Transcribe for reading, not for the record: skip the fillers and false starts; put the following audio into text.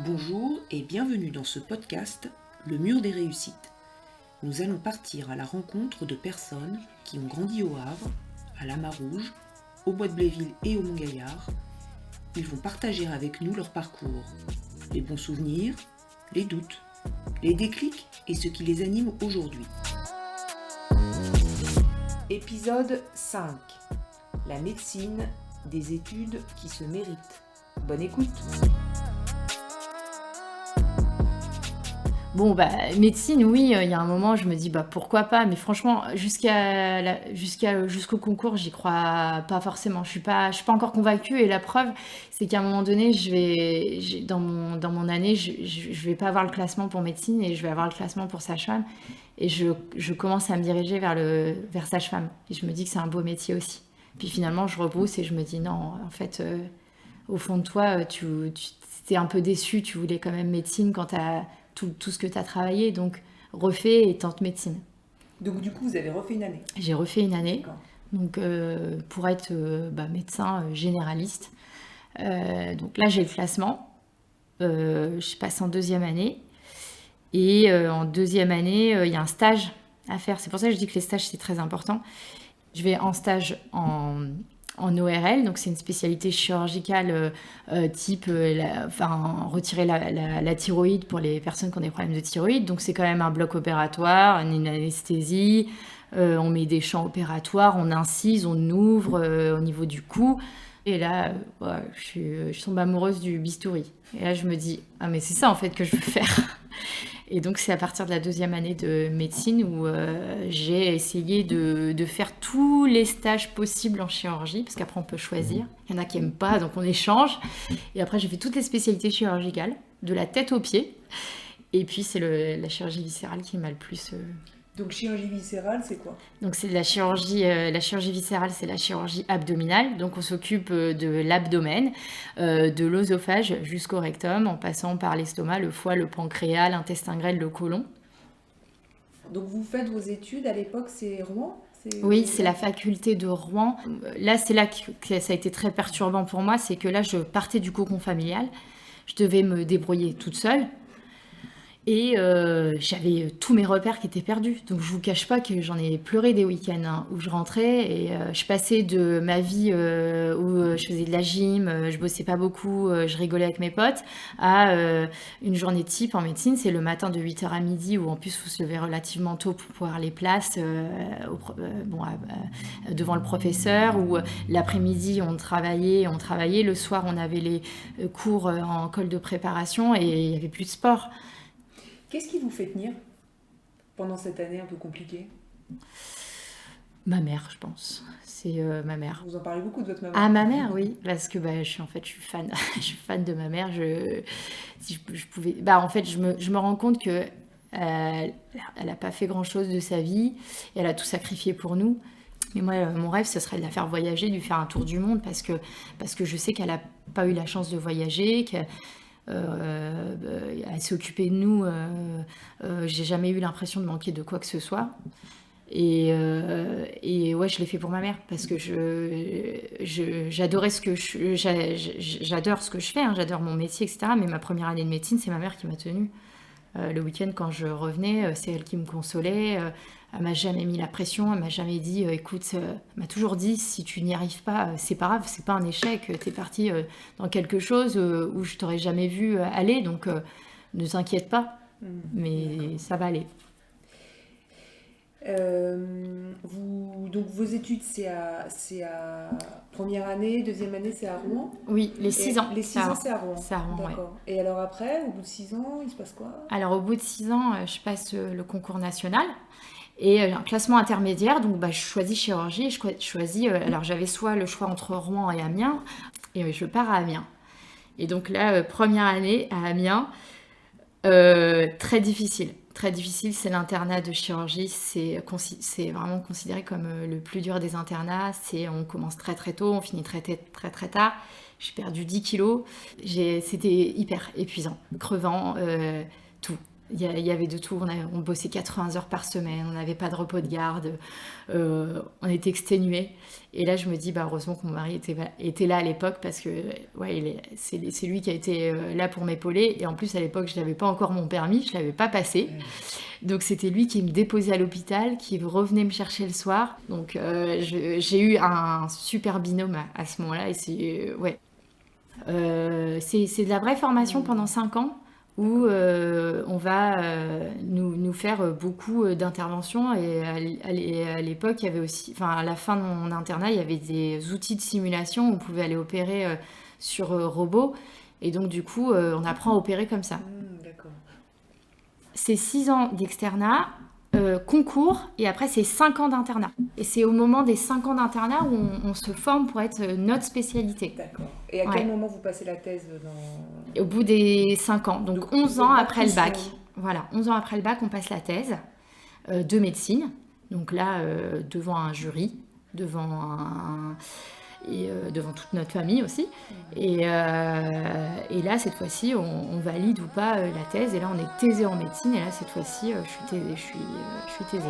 Bonjour et bienvenue dans ce podcast, Le Mur des Réussites. Nous allons partir à la rencontre de personnes qui ont grandi au Havre, à la Mar-Rouge, au Bois de Bléville et au Mont-Gaillard. Ils vont partager avec nous leur parcours, les bons souvenirs, les doutes, les déclics et ce qui les anime aujourd'hui. Épisode 5. La médecine, des études qui se méritent. Bonne écoute. Bon, médecine, oui, il y a un moment, je me dis, pourquoi pas, mais franchement, jusqu'au concours, j'y crois pas forcément. Je suis pas encore convaincue, et la preuve, c'est qu'à un moment donné, dans mon année, je vais pas avoir le classement pour médecine, et je vais avoir le classement pour sage-femme, et je commence à me diriger vers sage-femme, et je me dis que c'est un beau métier aussi. Puis finalement, je rebrousse, et je me dis, non, en fait, au fond de toi, tu étais un peu déçu, tu voulais quand même médecine quand t'as tout ce que tu as travaillé, donc refais et tente médecine. Donc du coup, vous avez refait une année. J'ai refait une année, D'accord. donc pour être médecin généraliste. Donc là, j'ai le classement. Je passe en deuxième année. Et en deuxième année, il y a un stage à faire. C'est pour ça que je dis que les stages, c'est très important. Je vais en stage en ORL, donc c'est une spécialité chirurgicale type retirer la thyroïde pour les personnes qui ont des problèmes de thyroïde. Donc c'est quand même un bloc opératoire, une anesthésie, on met des champs opératoires, on incise, on ouvre au niveau du cou. Et là, je tombe amoureuse du bistouri. Et là, je me dis, ah mais c'est ça en fait que je veux faire. Et donc, c'est à partir de la deuxième année de médecine où j'ai essayé de faire tous les stages possibles en chirurgie, parce qu'après, on peut choisir. Il y en a qui n'aiment pas, donc on échange. Et après, j'ai fait toutes les spécialités chirurgicales, de la tête aux pieds. Et puis, c'est la chirurgie viscérale qui m'a le plus... Donc chirurgie viscérale, c'est quoi? Donc c'est la chirurgie viscérale, c'est la chirurgie abdominale. Donc on s'occupe de l'abdomen, de l'œsophage jusqu'au rectum, en passant par l'estomac, le foie, le pancréas, l'intestin grêle, le côlon. Donc vous faites vos études, à l'époque c'est Rouen? Oui, c'est la faculté de Rouen. Là, c'est là que ça a été très perturbant pour moi, c'est que là, je partais du cocon familial. Je devais me débrouiller toute seule. Et j'avais tous mes repères qui étaient perdus. Donc je vous cache pas que j'en ai pleuré des week-ends où je rentrais et je passais de ma vie où je faisais de la gym, je bossais pas beaucoup, je rigolais avec mes potes, à une journée type en médecine. C'est le matin de 8h à midi où en plus il faut se lever relativement tôt pour pouvoir les places devant le professeur, ou l'après-midi on travaillait. Le soir on avait les cours en colle de préparation et il n'y avait plus de sport. Qu'est-ce qui vous fait tenir pendant cette année un peu compliquée? Ma mère, je pense. C'est ma mère. Vous en parlez beaucoup de votre maman? Ah, ma mère, oui. Parce que je suis fan. Je suis fan de ma mère. Si je pouvais... en fait, je me rends compte que elle n'a pas fait grand-chose de sa vie. Et elle a tout sacrifié pour nous. Mais moi, mon rêve, ce serait de la faire voyager, de lui faire un tour du monde. Parce que je sais qu'elle n'a pas eu la chance de voyager, elle s'est occupée de nous. J'ai jamais eu l'impression de manquer de quoi que ce soit. Et ouais, je l'ai fait pour ma mère parce que j'adorais j'adore ce que je fais, hein, j'adore mon métier, etc. Mais ma première année de médecine, c'est ma mère qui m'a tenue. Le week-end, quand je revenais, c'est elle qui me consolait. Elle m'a jamais mis la pression, elle m'a jamais dit écoute, elle m'a toujours dit si tu n'y arrives pas, c'est pas grave, c'est pas un échec, t'es parti dans quelque chose où je t'aurais jamais vu aller, donc ne t'inquiète pas, mais ça va aller. Donc vos études c'est à première année, deuxième année c'est à Rouen? Oui, les 6 ans. Les 6 ans c'est à Rouen. C'est à Rouen, d'accord. Ouais. Et alors après, au bout de 6 ans, il se passe quoi? Alors au bout de 6 ans, je passe le concours national. Et un classement intermédiaire, donc je choisis chirurgie, alors j'avais soit le choix entre Rouen et Amiens, et je pars à Amiens. Et donc là, première année à Amiens, très difficile, c'est l'internat de chirurgie, c'est vraiment considéré comme le plus dur des internats, on commence très très tôt, on finit très très très tard, j'ai perdu 10 kilos, c'était hyper épuisant, crevant, tout. Il y avait de tout. On bossait 80 heures par semaine, on n'avait pas de repos de garde, on était exténués. Et là, je me dis, bah, heureusement que mon mari était là à l'époque parce que ouais, c'est lui qui a été là pour m'épauler. Et en plus, à l'époque, je n'avais pas encore mon permis, je ne l'avais pas passé. Donc, c'était lui qui me déposait à l'hôpital, qui revenait me chercher le soir. Donc, j'ai eu un super binôme à ce moment-là. Et c'est de la vraie formation pendant 5 ans où on va nous faire beaucoup d'interventions. Et à l'époque, il y avait aussi, enfin à la fin de mon internat, il y avait des outils de simulation où on pouvait aller opérer sur robot. Et donc du coup, on apprend à opérer comme ça. D'accord. C'est 6 ans d'externat, concours, et après c'est 5 ans d'internat. Et c'est au moment des 5 ans d'internat où on se forme pour être notre spécialité. D'accord. Et à quel moment vous passez la thèse Au bout des 5 ans, donc 11 ans après le bac. plus, Voilà, 11 ans après le bac, on passe la thèse de médecine. Donc là, devant un jury, devant toute notre famille aussi. Et là, cette fois-ci, on valide ou pas la thèse. Et là, on est thésé en médecine. Et là, cette fois-ci, je suis thésée.